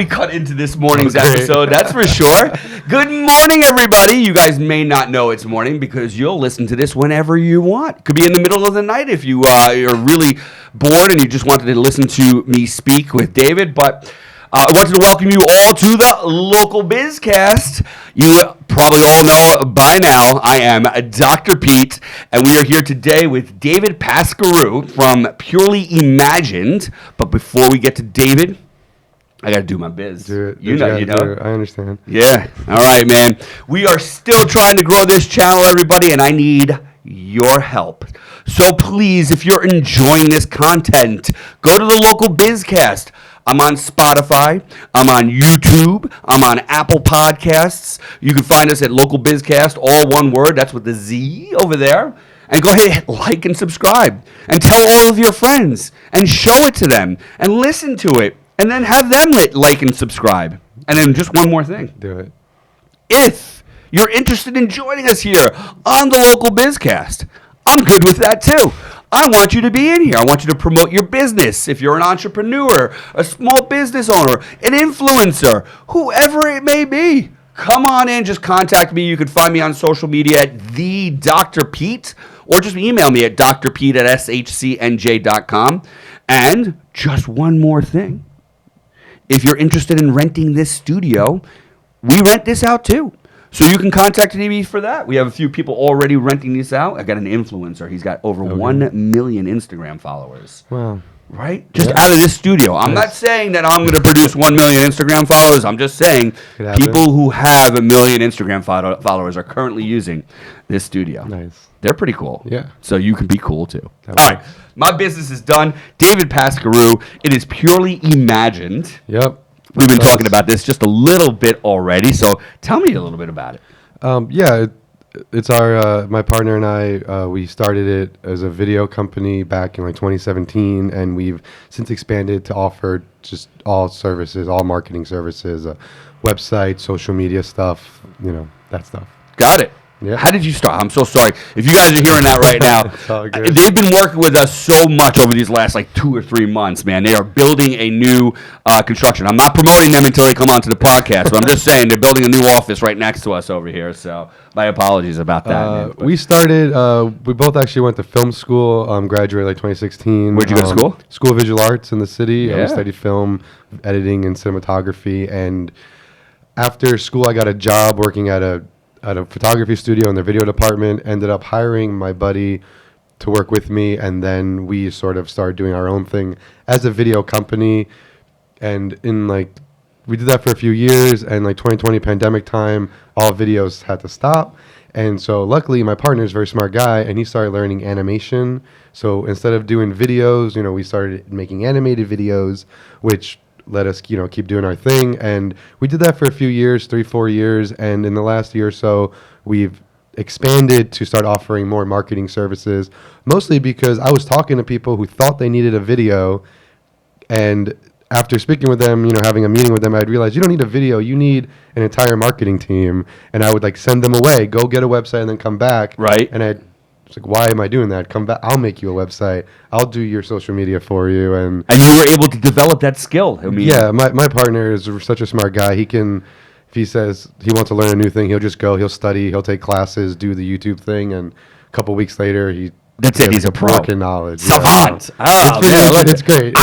We cut into this morning's episode, that's for sure. Good morning, everybody. You guys may not know it's morning because you'll listen to this whenever you want. Could be in the middle of the night if you are really bored and you just wanted to listen to me speak with David. But I wanted to welcome you all to the Local Bizcast. You probably all know by now I am Dr. Pete, and we are here today with David Pascaru from Purely Imagined. But before we get to David, I got to do my biz. Do it. You know. I understand. Yeah. All right, man. We are still trying to grow this channel, everybody, and I need your help. So please, if you're enjoying this content, go to the Local Bizcast. I'm on Spotify. I'm on YouTube. I'm on Apple Podcasts. You can find us at Local Bizcast, all one word. That's with the Z over there. And go ahead, like and subscribe. And tell all of your friends. And show it to them. And listen to it. And then have them like and subscribe. And then just one more thing. Do it. If you're interested in joining us here on the Local Bizcast, I'm good with that too. I want you to be in here. I want you to promote your business. If you're an entrepreneur, a small business owner, an influencer, whoever it may be, come on in. Just contact me. You can find me on social media at the Dr. Pete, or just email me at drpete@shcnj.com. And just one more thing. If you're interested in renting this studio, we rent this out too. So you can contact me for that. We have a few people already renting this out. I got an influencer. He's got over 1 million Instagram followers. Wow. Right? Just out of this studio. I'm not saying that I'm going to produce 1 million Instagram followers. I'm just saying people who have 1 million Instagram followers are currently using this studio. Nice. They're pretty cool. Yeah. So you can be cool too. All right. My business is done. David Pascaru. It is Purely Imagined. Yep. We've been talking about this just a little bit already. So tell me a little bit about it. It's our my partner and I. We started it as a video company back in 2017, and we've since expanded to offer just all services, all marketing services, website, social media stuff, that stuff. Got it. Yeah. How did you start? I'm so sorry. If you guys are hearing that right now, they've been working with us so much over these last 2 or 3 months, man. They are building a new construction. I'm not promoting them until they come onto the podcast, but I'm just saying they're building a new office right next to us over here. So my apologies about that. We started, we both actually went to film school, graduated 2016. Where'd you go to school? School of Visual Arts in the city. Yeah. We studied film, editing, and cinematography. And after school, I got a job working at a photography studio in the video department, ended up hiring my buddy to work with me, and then we sort of started doing our own thing as a video company. And we did that for a few years, and 2020 pandemic time, all videos had to stop. And so luckily my partner is a very smart guy, and he started learning animation. So instead of doing videos, we started making animated videos, which let us, keep doing our thing. And we did that for a few years, 3-4 years. And in the last year or so, we've expanded to start offering more marketing services, mostly because I was talking to people who thought they needed a video. And after speaking with them, having a meeting with them, I'd realized you don't need a video. You need an entire marketing team. And I would send them away, go get a website and then come back. Right. And it's why am I doing that? Come back. I'll make you a website. I'll do your social media for you. And you were able to develop that skill. Yeah, my partner is such a smart guy. He can, if he says he wants to learn a new thing, he'll just go, he'll study, he'll take classes, do the YouTube thing, and a couple weeks later, he's a pro. Working knowledge. Savant. It's great.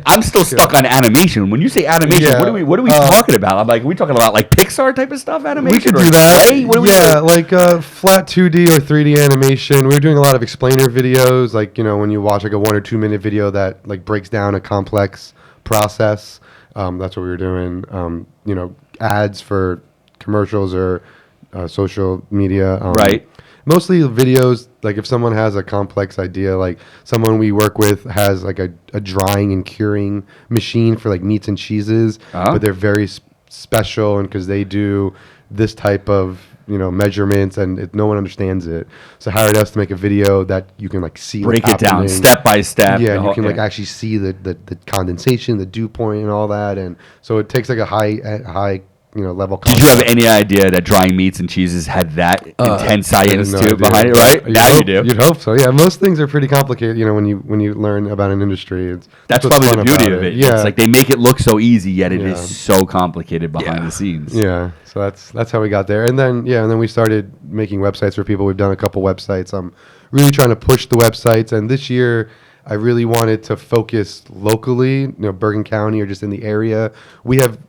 I'm still stuck on animation. When you say animation, what are we talking about? I'm are we talking about Pixar type of stuff? Animation? We could do that. Right? What are we doing? Flat 2D or 3D animation. We were doing a lot of explainer videos, when you watch a 1 or 2 minute video that breaks down a complex process. That's what we were doing. Ads for commercials or social media. Right. Mostly videos, if someone has a complex idea, someone we work with has a drying and curing machine for meats and cheeses, but they're very special, and because they do this type of measurements, and no one understands it. So hired us to make a video that you can see, break it down step by step. Yeah, and you can actually see the condensation, the dew point, and all that. And so it takes a high level Did you have any idea that drying meats and cheeses had that intense science to it behind it, right? Now you do. You'd hope so. Yeah, most things are pretty complicated, when you learn about an industry. That's probably the beauty of it. Yeah. It's like they make it look so easy, yet it is so complicated behind the scenes. Yeah. So that's how we got there. And then we started making websites for people. We've done a couple websites. I'm really trying to push the websites, and this year I really wanted to focus locally, Bergen County or just in the area.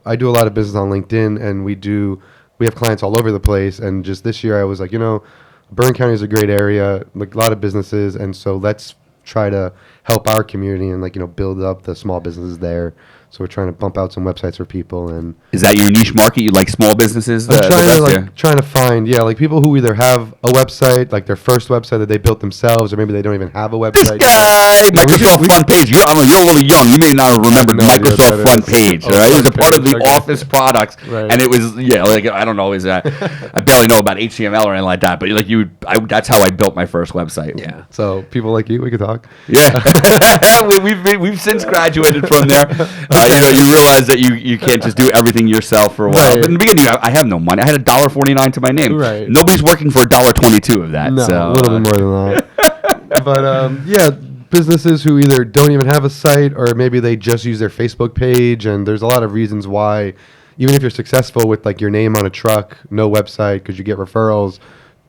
I do a lot of business on LinkedIn, and we have clients all over the place. And just this year I was like, Bergen County is a great area, like a lot of businesses. And so let's try to help our community and build up the small businesses there. So we're trying to bump out some websites for people. And is that your niche market? You like small businesses? Trying to find people who either have a website, like their first website that they built themselves, or maybe they don't even have a website. This guy, Microsoft Front Page. You're really young. You may not remember Microsoft Front Page. Right? It was a part of the Office products, and it was I don't know. I barely know about HTML or anything like that, but that's how I built my first website. Yeah. So people like you, we could talk. Yeah. we've since graduated from there. You realize that you can't just do everything yourself for a while. But in the beginning, I have no money. I had $1.49 to my name. Right. Nobody's working for $1.22 of that. No, so, a little bit more than that. But businesses who either don't even have a site, or maybe they just use their Facebook page, and there's a lot of reasons why, even if you're successful with your name on a truck, no website, because you get referrals.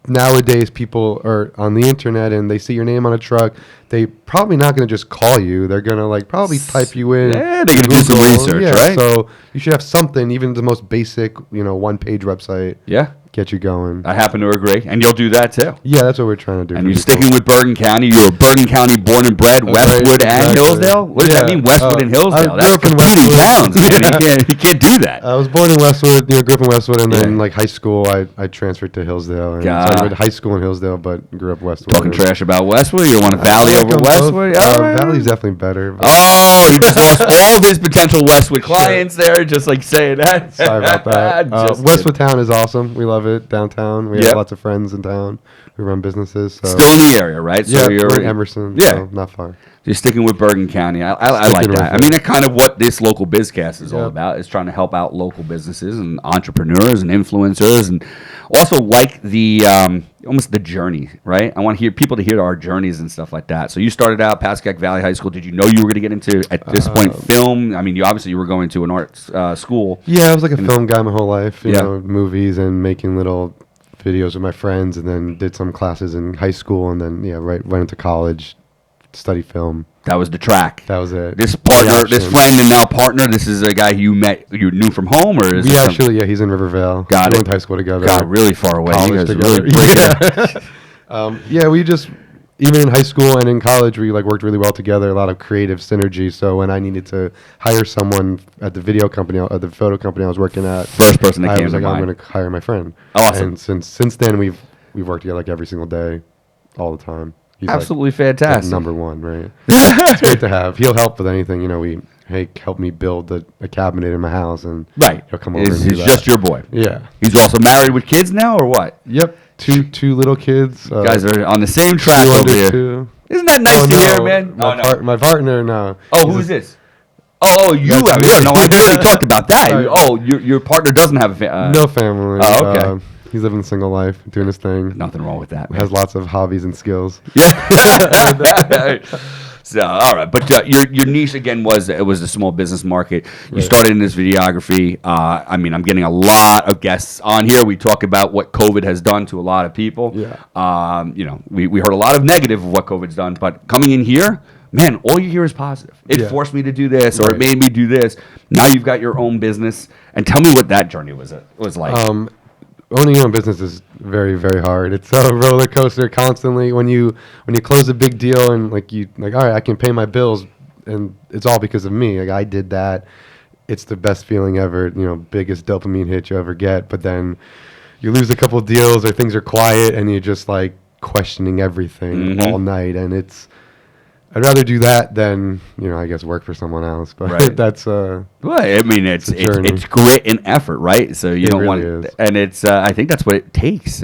Nowadays, people are on the internet and they see your name on a truck. They probably not going to just call you. They're going to probably type you in. Yeah, they're going to do some research, right? So you should have something, even the most basic, one-page website. Yeah. Get you going. I happen to agree, and you'll do that too. Yeah, that's what we're trying to do. And you're sticking with Bergen County. You're Bergen County born and bred, Westwood and Hillsdale. What does that mean, Westwood and Hillsdale? That's competing towns. You can't do that. I was born in Westwood, grew up in Westwood, and then high school, I transferred to Hillsdale. And so I went to high school in Hillsdale, but grew up Westwood. Talking trash about Westwood? You want a Valley over Westwood? Valley's definitely better. Oh, he just lost all of his potential Westwood clients there, just saying that. Sorry about that. Westwood town is awesome. We love it. Downtown. We have lots of friends in town who run businesses. So. Still in the area, right? So you're in Emerson. Yeah, so not far. You're sticking with Bergen County. I like that. I mean, that's kind of what this local bizcast is all about. Is trying to help out local businesses and entrepreneurs and influencers, and also the almost the journey, right? I want people to hear our journeys and stuff like that. So you started out Pascagoula Valley High School. Did you know you were going to get into at this point film? I mean, you were going to an arts school. Yeah, I was like a film guy my whole life. You know, movies and making little videos with my friends, and then did some classes in high school, and then went into college, study film. That was the track. That was it. This partner, this friend and now partner, this is a guy you knew from home, or is he's in Rivervale. Got it. We went to high school together. Got really far away. College together. We just, even in high school and in college, we worked really well together. A lot of creative synergy. So when I needed to hire someone at the video company, at the photo company I was working at, first person that came to mind. I'm going to hire my friend. Awesome. And since then we've worked together every single day, all the time. He's absolutely fantastic. Number one, right? It's great to have. He'll help with anything. Help me build a cabinet in my house, and he'll come over. He's just your boy. Yeah. He's also married with kids now, or what? Yep. Two little kids. You guys are on the same track over here. Two. Isn't that nice to hear, man? My partner, no. Oh, who's this? Oh, you have. No, I already talked about that. Your partner doesn't have a no family. Oh, okay. He's living a single life, doing his thing. Nothing wrong with that. Has lots of hobbies and skills. Yeah. So, all right. But your niche, again, was the small business market. You started in this videography. I'm getting a lot of guests on here. We talk about what COVID has done to a lot of people. Yeah. We heard a lot of negative of what COVID's done. But coming in here, man, all you hear is positive. It forced me to do this, or it made me do this. Now you've got your own business. And tell me what that journey was like. Owning your own business is very, very hard. It's a roller coaster constantly. When you close a big deal and all right, I can pay my bills, and it's all because of me. I did that. It's the best feeling ever. Biggest dopamine hit you ever get. But then you lose a couple of deals, or things are quiet, and you're just questioning everything all night. And I'd rather do that than I guess work for someone else. But that's it's grit and effort, right? So you don't want it, and it's I think that's what it takes.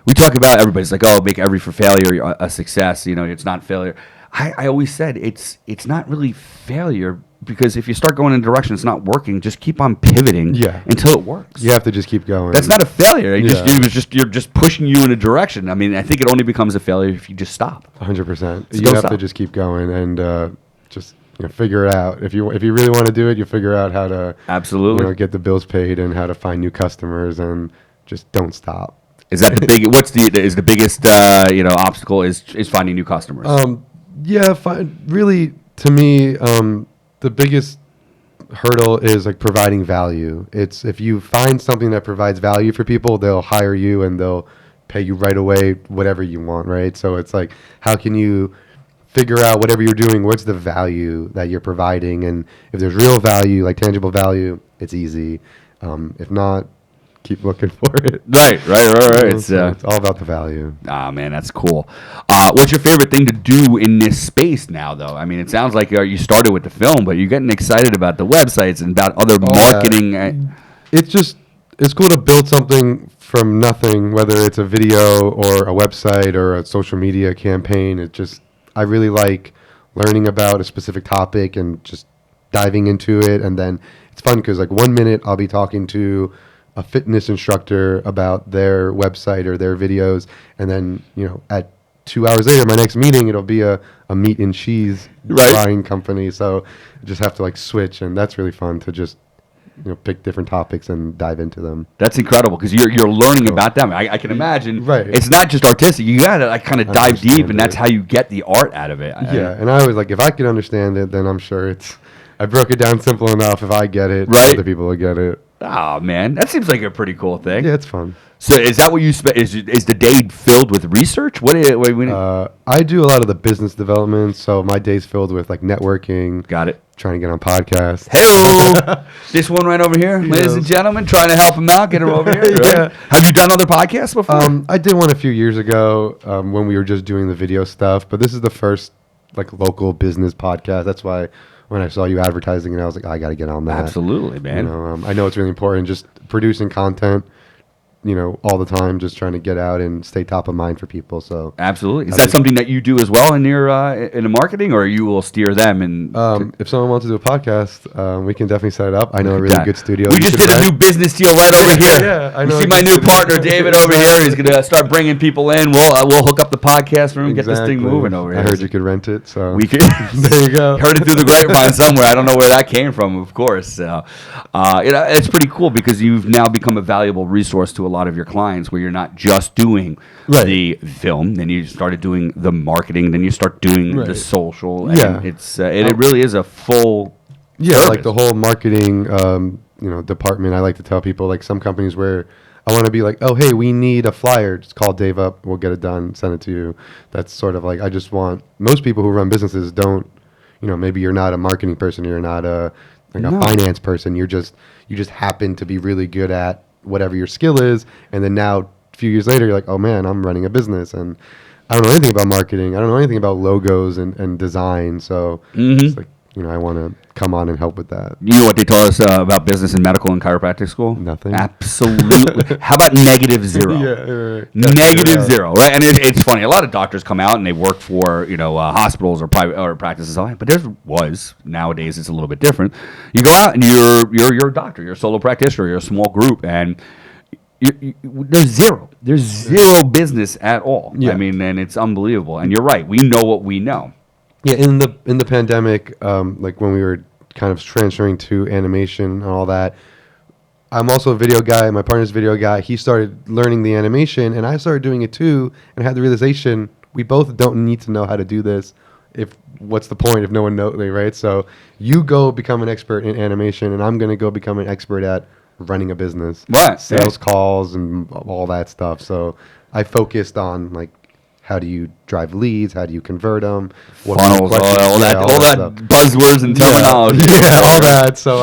We talk about everybody's make every failure a success. It's not failure. I always said it's not really failure, because if you start going in a direction it's not working, just keep on pivoting until it works. You have to just keep going. That's not a failure. You're just pushing you in a direction. I mean, I think it only becomes a failure if you just stop. 100%. You have to just keep going and just figure it out. If you really want to do it, you figure out how to absolutely get the bills paid and how to find new customers, and just don't stop. Is that the big? Is the biggest obstacle is finding new customers? Really, to me, the biggest hurdle is like providing value. It's if you find something that provides value for people, they'll hire you and they'll pay you right away, whatever you want, right? So it's like, how can you figure out whatever you're doing, what's the value that you're providing? And if there's real value, like tangible value, it's easy. If not, keep looking for it. Right. It's all about the value. Ah, man, that's cool. What's your favorite thing to do in this space now, though? I mean, it sounds like you started with the film, but you're getting excited about the websites and about other marketing. It's cool to build something from nothing, whether it's a video or a website or a social media campaign. I really like learning about a specific topic and just diving into it. And then it's fun because like 1 minute I'll be talking to a fitness instructor about their website or their videos, and then at 2 hours later, my next meeting, it'll be a meat and cheese frying company. So I just have to like switch, and that's really fun to just pick different topics and dive into them. That's incredible because you're learning about them. I can imagine. Right. It's not just artistic. You got to like kind of dive deep, and that's how you get the art out of it. And I always like, if I can understand it, then I'm sure I broke it down simple enough. If I get it, other people will get it. Oh, man. That seems like a pretty cool thing. Yeah, it's fun. So is that what you spend? Is the day filled with research? What do you I do a lot of the business development, so my day's filled with like networking. Got it. Trying to get on podcasts. Hey, this one right over here, ladies and gentlemen, trying to help him out, get him over here. Right? Yeah. Have you done other podcasts before? I did one a few years ago when we were just doing the video stuff, but this is the first like local business podcast. That's why when I saw you advertising it, I was like, I got to get on that. Absolutely, man. I know it's really important, just producing content, all the time, just trying to get out and stay top of mind for people. So absolutely. Is that something that you do as well in your in the marketing, or you will steer them? And if someone wants to do a podcast, we can definitely set it up. I know a really good studio. We just did a new business deal right over here. Yeah, I know. You see my new partner David over here. He's gonna start bringing people in. We'll hook up the podcast room, get this thing moving over here. I heard you could rent it, so we could. There you go. Heard it through the grapevine somewhere. I don't know where that came from, of course. So, it's pretty cool because you've now become a valuable resource to a lot of your clients, where you're not just doing the film, then you started doing the marketing, then you start doing the social. And it really is a full service. Like the whole marketing department. I like to tell people, like some companies where I want to be like, oh hey, we need a flyer, just call Dave up, we'll get it done, send it to you. That's sort of like, I just want, most people who run businesses don't, maybe you're not a marketing person, you're not a finance person, you just happen to be really good at whatever your skill is, and then now a few years later you're like, oh man, I'm running a business and I don't know anything about marketing, I don't know anything about logos and design, so it's like, I want to come on and help with that. You know what they taught us about business in medical and chiropractic school? Nothing. Absolutely. How about -0? Negative zero, right? And it's funny. A lot of doctors come out and they work for hospitals or private or practices, but nowadays it's a little bit different. You go out and you're a doctor, you're a solo practitioner, you're a small group, and there's zero business at all. Yeah. I mean, and it's unbelievable. And you're right. We know what we know. Yeah, in the pandemic, like when we were kind of transferring to animation and all that, I'm also a video guy. My partner's a video guy. He started learning the animation, and I started doing it too, and had the realization we both don't need to know how to do this. What's the point if no one knows me, right? So you go become an expert in animation, and I'm going to go become an expert at running a business. Right. Sales calls and all that stuff. So I focused on like, how do you drive leads? How do you convert them? Funnels, all that buzzwords and terminology. Yeah, all that. So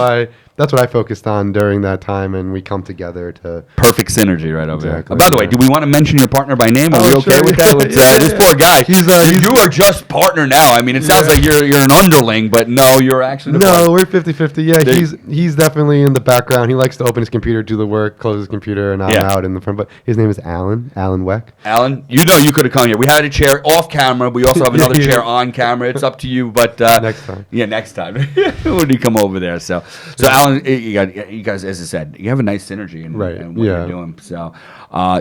that's what I focused on during that time, and we come together to Perfect synergy right over Exactly, there. By the way, do we want to mention your partner by name? Are we okay sure, with that? With, this poor guy. You are just partner now. I mean, it sounds like you're an underling, but no, you're actually the partner. we're 50-50. Yeah, he's definitely in the background. He likes to open his computer, do the work, close his computer, and I'm out in the front. But his name is Alan Weck. Alan, you could have come here. We had a chair off camera. We also have another chair on camera. It's up to you, but next time. Yeah, next time when you come over there. So Alan, you guys, as I said, you have a nice synergy in what you're doing. So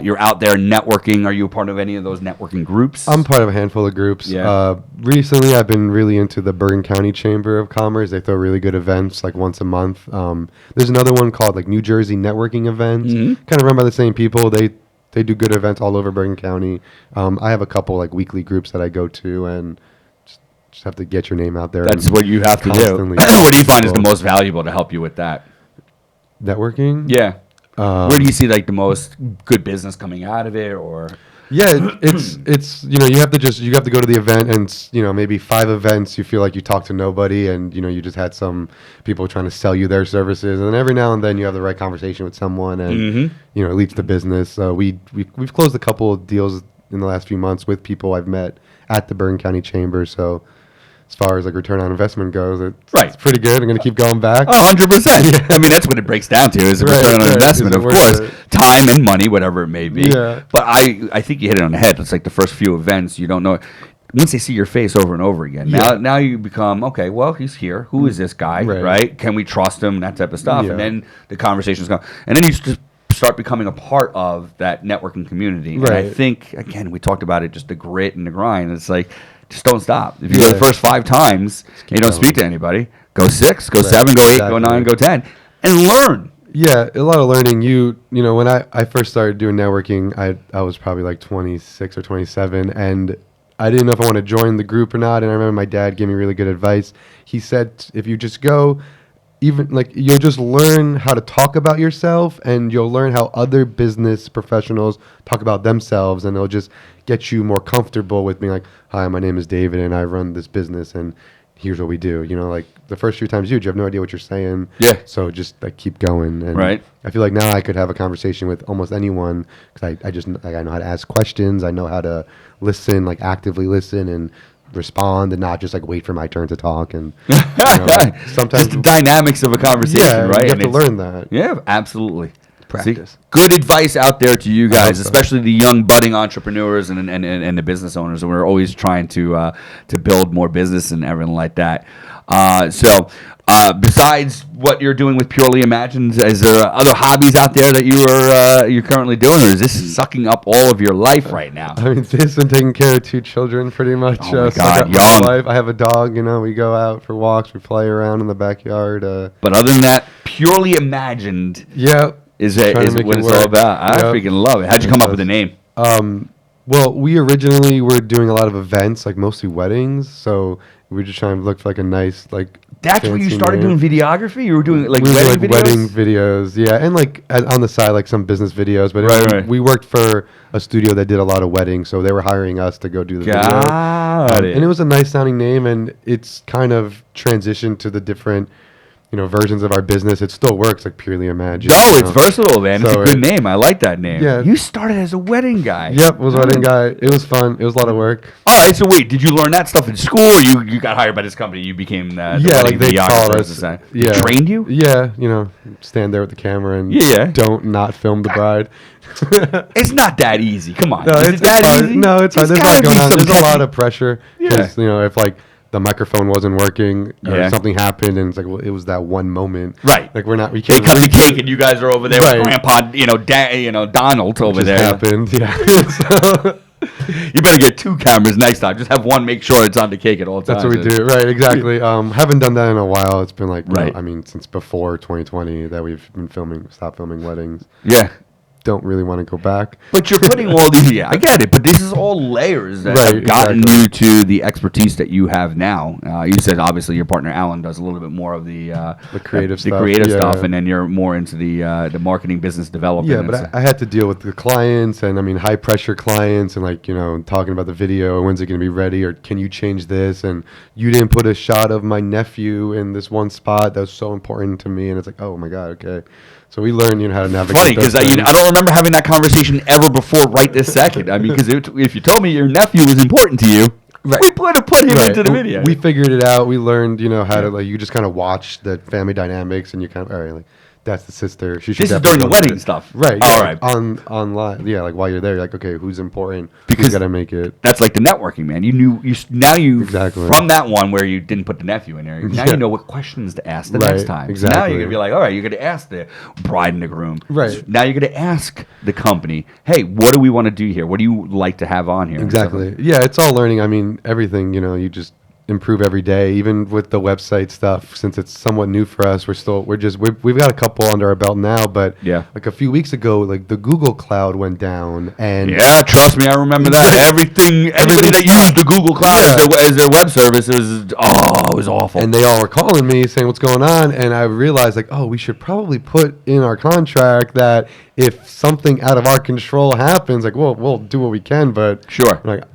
you're out there networking. Are you a part of any of those networking groups? I'm part of a handful of groups. Yeah. Recently, I've been really into the Bergen County Chamber of Commerce. They throw really good events like once a month. There's another one called like New Jersey Networking Events, kind of run by the same people. They do good events all over Bergen County. I have a couple like weekly groups that I go to, and just have to get your name out there. That's what you have to do. What do you find is the most valuable to help you with that? Networking? Yeah. Where do you see like the most good business coming out of it, or? Yeah, it's you have to go to the event, and maybe 5 events you feel like you talk to nobody, and you just had some people trying to sell you their services, and then every now and then you have the right conversation with someone, and it leads to business. We've closed a couple of deals in the last few months with people I've met at the Bergen County Chamber. So as far as like return on investment goes, it's pretty good. I'm going to keep going back. 100%. Yeah. I mean, that's what it breaks down to is a return on investment, of course. Time and money, whatever it may be. Yeah. But I think you hit it on the head. It's like the first few events, you don't know. Once they see your face over and over again, now you become, okay, well, he's here. Who is this guy, right? Can we trust him? That type of stuff. Yeah. And then the conversations go. And then you just start becoming a part of that networking community. Right. And I think, again, we talked about it, just the grit and the grind. It's like, just don't stop. If you go the first 5 times and you don't speak to anybody, go 6, go 7, go 8, go 9, go 10, and learn. Yeah, a lot of learning. When I first started doing networking, I was probably like 26 or 27, and I didn't know if I want to join the group or not. And I remember my dad gave me really good advice. He said, if you just go, even like you'll just learn how to talk about yourself, and you'll learn how other business professionals talk about themselves, and it'll just get you more comfortable with being like, hi, my name is David and I run this business and here's what we do. Like the first few times you have no idea what you're saying. Yeah. So just like keep going. And right. I feel like now I could have a conversation with almost anyone because I know how to ask questions. I know how to listen, like actively listen and respond, and not just like wait for my turn to talk. And sometimes just the dynamics of a conversation, right? You have to learn that. Yeah, absolutely. Practice. See, good advice out there to you guys, especially the young budding entrepreneurs and the business owners. And we're always trying to build more business and everything like that. So besides what you're doing with Purely Imagined, is there other hobbies out there that you're currently doing, or is this sucking up all of your life right now? I mean, this and taking care of 2 children, pretty much. Oh my God, young. Life. I have a dog. We go out for walks, we play around in the backyard. But other than that, Purely Imagined. Yeah. Is what it's all about. I freaking love it. How'd you come up with the name? Well, we originally were doing a lot of events, like mostly weddings. So we were just trying to look for like a nice, like. That's where you started doing videography? You were doing like wedding videos, yeah, and like on the side, like some business videos. But we worked for a studio that did a lot of weddings, so they were hiring us to go do the video. And it was a nice sounding name, and it's kind of transitioned to the different. Versions of our business. It still works, like Purely Imagined. No, it's versatile, man. So it's a good name. I like that name. Yeah. You started as a wedding guy. Yep, was a wedding guy. It was fun. It was a lot of work. All right, so wait, did you learn that stuff in school, or you got hired by this company? You became the wedding they called us. They trained you? Yeah, stand there with the camera and don't not film the bride. It's not that easy. Come on. No, it's that easy? No, it's hard. There's a lot going on. There's a lot of pressure. Because, if like the microphone wasn't working, or something happened, and it's like, well, it was that one moment, right? Like we can't. They cut the cake, and you guys are over there with Grandpa, Donald over there. Happened, yeah. So you better get 2 cameras next time. Just have one, make sure it's on the cake at all times. That's what we do, right? Exactly. Haven't done that in a while. It's been like, since before 2020 that we've been stopped filming weddings. Yeah. don't really want to go back. But you're putting all these, yeah, I get it. But this is all layers that have gotten you to the expertise that you have now. You said obviously your partner Alan does a little bit more of the creative stuff. The creative stuff, and then you're more into the marketing, business development. Yeah, but I had to deal with the clients, and I mean high pressure clients, and like talking about the video, when's it going to be ready, or can you change this? And you didn't put a shot of my nephew in this one spot that was so important to me, and it's like, oh my god, okay. So we learned, how to navigate. Funny, because I don't remember having that conversation ever before right this second. I mean, because if you told me your nephew was important to you, right, we would have put him into the video. We figured it out. We learned, how to, like, you just kind of watch the family dynamics, and you kind of, all right, like, that's the sister. She should. This is during the wedding stuff, right? All right. Online, yeah. Like while you're there, you're like, okay, who's important? Because you gotta make it. That's like the networking, man. You exactly from that one where you didn't put the nephew in there. Now you know what questions to ask the next time. Exactly. So now you're gonna be like, all right, you're gonna ask the bride and the groom. Right. So now you're gonna ask the company, hey, what do we want to do here? What do you like to have on here? Exactly. Yeah, it's all learning. I mean, everything. You just improve every day, even with the website stuff. Since it's somewhat new for us, we've got a couple under our belt now, but like a few weeks ago, like the Google Cloud went down, and trust me, I remember that. Everybody that used the Google Cloud as their web service it was awful. And they all were calling me saying what's going on, and I realized like, we should probably put in our contract that if something out of our control happens, like we'll do what we can, but sure, like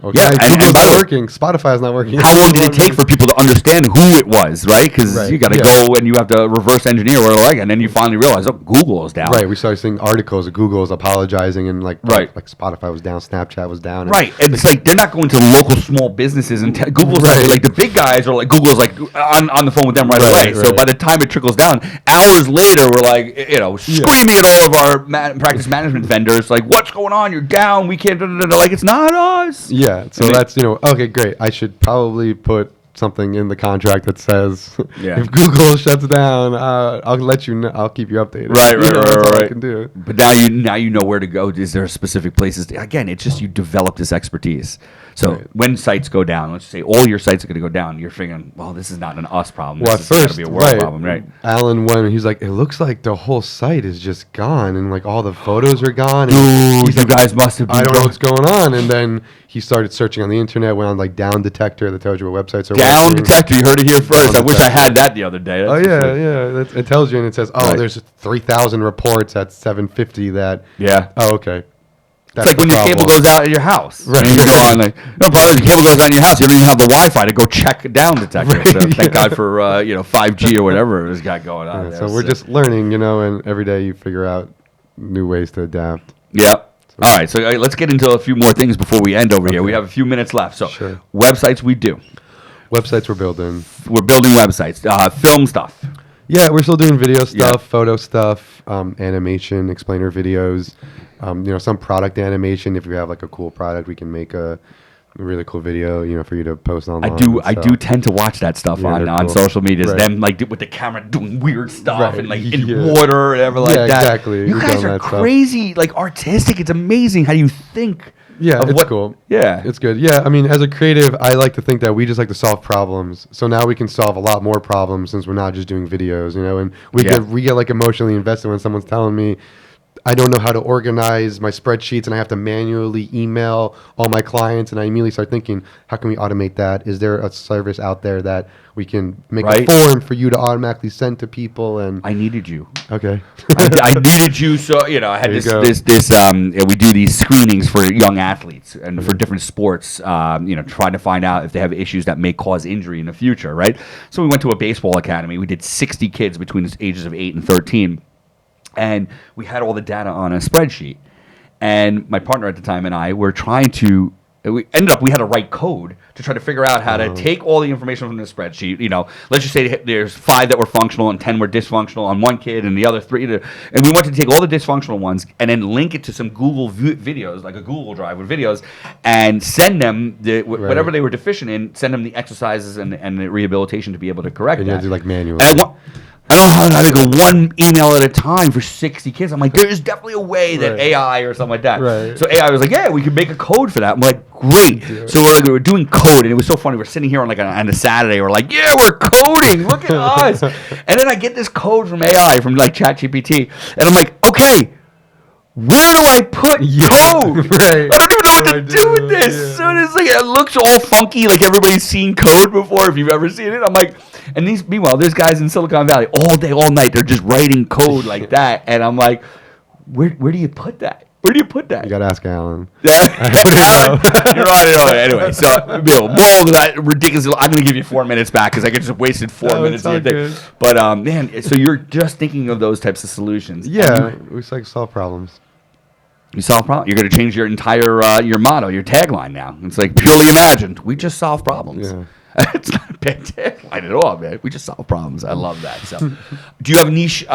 okay, yeah, Google's not working. Spotify's not working. How long did it take for people to understand who it was, right? Because you got to go and you have to reverse engineer and then you finally realize, Google is down. Right, we started seeing articles of Google is apologizing and like Spotify was down, Snapchat was down. Right, and it's like they're not going to local small busineses and Google's like the big guys are like Google's like on the phone with them right away. So by the time it trickles down, hours later we're like screaming at all of our practice management vendors like, what's going on? You're down. We can't. Like it's not us. Yeah. So that's, okay, great. I should probably put something in the contract that says if Google shuts down, I'll let you know. I'll keep you updated. Right. That's all I can do. But now you know where to go. Is there specific places? Again, it's just you develop this expertise. So when sites go down, let's say all your sites are going to go down, you're figuring, well, this is not an us problem. Well, this is going to be a world problem, right? Alan went, he's like, it looks like the whole site is just gone, and like all the photos are gone. And you guys must have been I don't know what's going on. And then he started searching on the internet, went on like Down Detector that tells you what websites are Down working. Detector, you heard it here first. I wish I had that the other day. That's it tells you, and it says, there's 3,000 reports at 750 that. Yeah. Oh, okay. It's like when your cable goes out at your house. Right. And you go on, no problem. Your cable goes out in your house. You don't even have the Wi-Fi to go check Down Detector. Right, So thank God for 5G or whatever has got going on. So we're just learning, and every day you figure out new ways to adapt. Yep. All right. So let's get into a few more things before we end over here. We have a few minutes left. So websites we do. Websites we're building. We're building websites. Film stuff. Yeah, we're still doing video stuff, photo stuff, animation, explainer videos. Some product animation. If we have like a cool product, we can make a really cool video, for you to post online. I do tend to watch that stuff on social media. Right. Them like with the camera doing weird stuff and like in water and everything like that. Exactly. You guys are crazy, like artistic. It's amazing how you think. Yeah, it's cool. Yeah, it's good. Yeah, I mean, as a creative, I like to think that we just like to solve problems. So now we can solve a lot more problems since we're not just doing videos, and we get like emotionally invested when someone's telling me, I don't know how to organize my spreadsheets and I have to manually email all my clients, and I immediately start thinking, how can we automate that? Is there a service out there that we can make a form for you to automatically send to people? And I needed you. Okay. I needed you, so I had we do these screenings for young athletes and for different sports, trying to find out if they have issues that may cause injury in the future, right? So we went to a baseball academy. We did 60 kids between the ages of 8 and 13. And we had all the data on a spreadsheet. And my partner at the time and I were trying to, we had to write code to try to figure out how to take all the information from the spreadsheet. Let's just say there's 5 that were functional and 10 were dysfunctional on one kid and the other 3. And we wanted to take all the dysfunctional ones and then link it to some Google videos, like a Google Drive with videos, and send them whatever they were deficient in, send them the exercises and the rehabilitation to be able to correct that. And you have to do like manually. I don't know how to go one email at a time for 60 kids. I'm like, there's definitely a way that AI or something like that. Right. So AI was like, yeah, we could make a code for that. I'm like, great. So we're doing code, and it was so funny. We're sitting here on a Saturday. We're like, yeah, we're coding. Look at us. And then I get this code from AI, from like ChatGPT, and I'm like, okay, where do I put code? Right. I don't even know what to do with this. Yeah. So it's like, it looks all funky, like everybody's seen code before, if you've ever seen it. I'm like, and meanwhile, there's guys in Silicon Valley all day, all night, they're just writing code like that. And I'm like, where do you put that? Where do you put that? You got to ask Alan. Alan, you're on it. Anyway, so bull, that ridiculous. I'm going to give you 4 minutes back because I just wasted 4 minutes. It's all good. But man, so you're just thinking of those types of solutions. Yeah, we like solve problems. You solve problems. You're going to change your entire your motto, your tagline now. It's like purely imagined. We just solve problems. Yeah. It's not a bad tagline at all, man. We just solve problems. I love that. So, do you have niche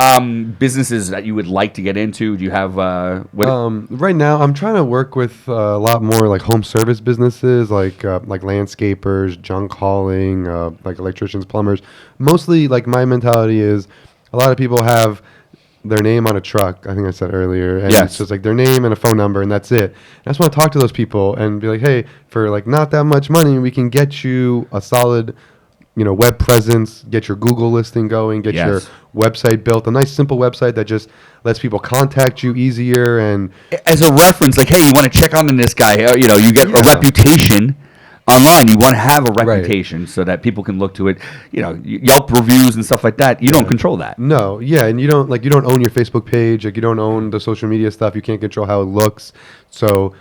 businesses that you would like to get into? Do you have right now, I'm trying to work with a lot more like home service businesses, like landscapers, junk hauling, like electricians, plumbers. Mostly, like my mentality is, a lot of people have their name on a truck, I think I said earlier, and it's just like their name and a phone number, and that's it. I just want to talk to those people and be like, hey, for like not that much money, we can get you a solid, web presence, get your Google listing going, get your website built, a nice simple website that just lets people contact you easier. And as a reference, like, hey, you want to check on this guy, you get a reputation. Online, you want to have a reputation so that people can look to it. Yelp reviews and stuff like that. You don't control that. No, yeah, and you don't own your Facebook page. Like, you don't own the social media stuff. You can't control how it looks. So,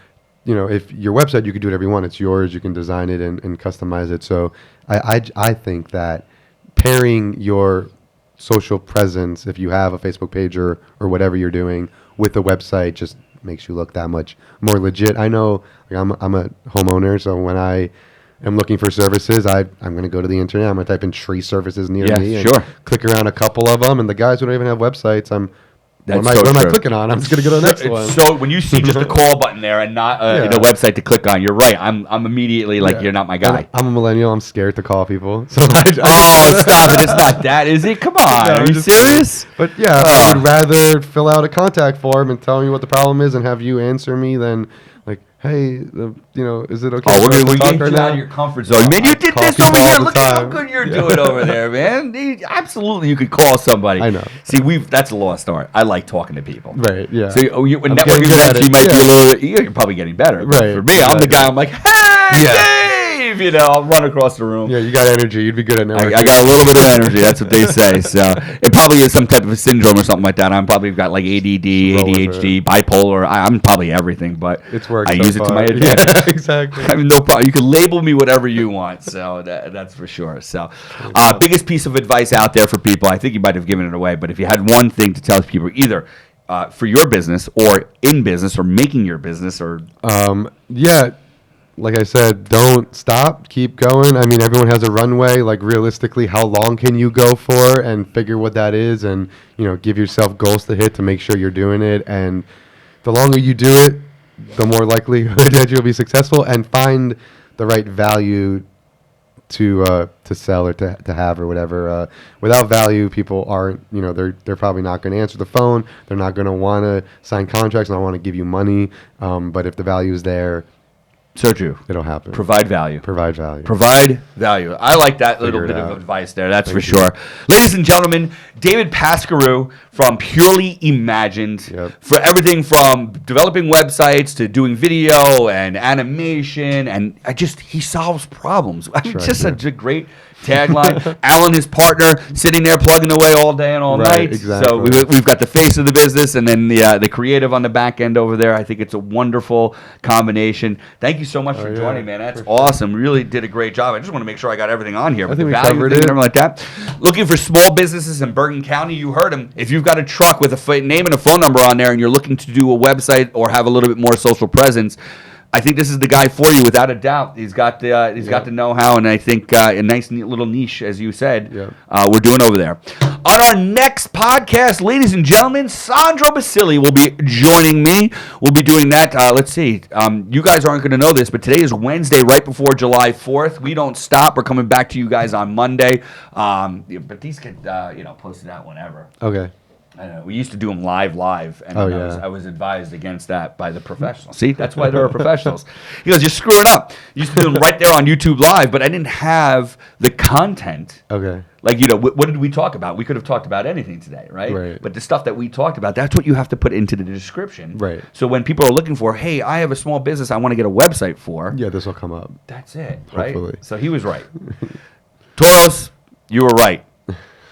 if your website, you can do whatever you want. It's yours. You can design it and customize it. So, I think that pairing your social presence, if you have a Facebook page or whatever you're doing, with the website, just makes you look that much more legit. I know, like, I'm a homeowner, so when I am looking for services, I'm going to go to the internet. I'm going to type in tree services near me and click around a couple of them. And the guys who don't even have websites, what am I clicking on? I'm just going to go to the next one. So when you see just a call button there and not a website to click on, you're right. I'm immediately like, you're not my guy. I'm a millennial. I'm scared to call people. So stop it. It's not that, is it? Come on. No, are you serious? But yeah, I would rather fill out a contact form and tell me what the problem is and have you answer me than like, hey, is it okay? We're going to get you out of your comfort zone. Man, you did this over here. Look at how good you're doing over there, man. Absolutely, you could call somebody. I know. See, that's a lost art. I like talking to people. Right, yeah. So when networking events, you might be a little bit, you're probably getting better. Right. For me, I'm the guy, I'm like, hey, Dave! I'll run across the room. Yeah, you got energy. You'd be good at networking. I got a little bit of energy. That's what they say. So it probably is some type of a syndrome or something like that. I'm probably got like ADD, ADHD, bipolar. I'm probably everything, but I use it to my advantage. Yeah, exactly. I mean, no problem. You can label me whatever you want. So that's for sure. So biggest piece of advice out there for people, I think you might have given it away, but if you had one thing to tell people, either for your business or in business or making your business or... like I said, don't stop, keep going. I mean, everyone has a runway. Like, realistically, how long can you go for, and figure what that is, and give yourself goals to hit to make sure you're doing it. And the longer you do it, the more likely that you'll be successful, and find the right value to sell or to have or whatever. Without value, people aren't, they're probably not going to answer the phone. They're not going to want to sign contracts, not want to give you money. But if the value is there, so true. It'll happen. Provide value. Provide value. Provide value. I like that little bit of advice there. That's for sure. Ladies and gentlemen, David Pascaru from Purely Imagined. For everything from developing websites to doing video and animation, and he solves problems. Such a great tagline. Alan, his partner, sitting there plugging away all day and all night. Exactly. So we've got the face of the business and then the creative on the back end over there. I think it's a wonderful combination. Thank you so much for joining, man. That's awesome. Really did a great job. I just want to make sure I got everything on here. I think we covered it. And everything like that. Looking for small businesses in Bergen County, you heard him. If you've got a truck with a name and a phone number on there and you're looking to do a website or have a little bit more social presence, I think this is the guy for you, without a doubt. He's got the know-how, and I think a nice little niche, as you said, we're doing over there. On our next podcast, ladies and gentlemen, Sandro Basili will be joining me. We'll be doing that. Let's see. You guys aren't going to know this, but today is Wednesday, right before July 4th. We don't stop. We're coming back to you guys on Monday. But these get posted out whenever. Okay. I know. We used to do them live, and I was advised against that by the professionals. See, that's why there are professionals. He goes, you're screwing up. You used to do them right there on YouTube Live, but I didn't have the content. Okay. Like, what did we talk about? We could have talked about anything today, right? Right. But the stuff that we talked about, that's what you have to put into the description. Right. So when people are looking for, hey, I have a small business I want to get a website for. Yeah, this will come up. That's it, right? Hopefully. So he was right. Toros, you were right.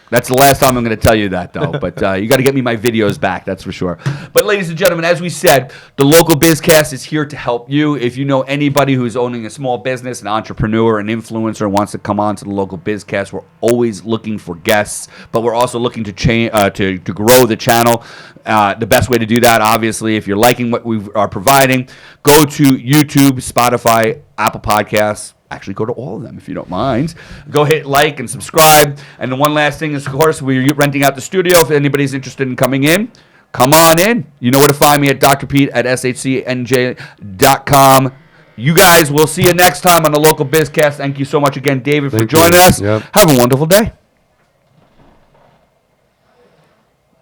That's the last time I'm going to tell you that, though. But you got to get me my videos back, that's for sure. But ladies and gentlemen, as we said, the local BizCast is here to help you. If you know anybody who's owning a small business, an entrepreneur, an influencer, wants to come on to the local BizCast, we're always looking for guests. But we're also looking to to grow the channel. The best way to do that, obviously, if you're liking what we are providing, go to YouTube, Spotify, Apple Podcasts. Actually, go to all of them if you don't mind. Go hit like and subscribe. And the one last thing is, of course, we're renting out the studio. If anybody's interested in coming in, come on in. You know where to find me at drpete@shcnj.com. You guys, we'll see you next time on the Local BizCast. Thank you so much again, David, for joining us. Yep. Have a wonderful day.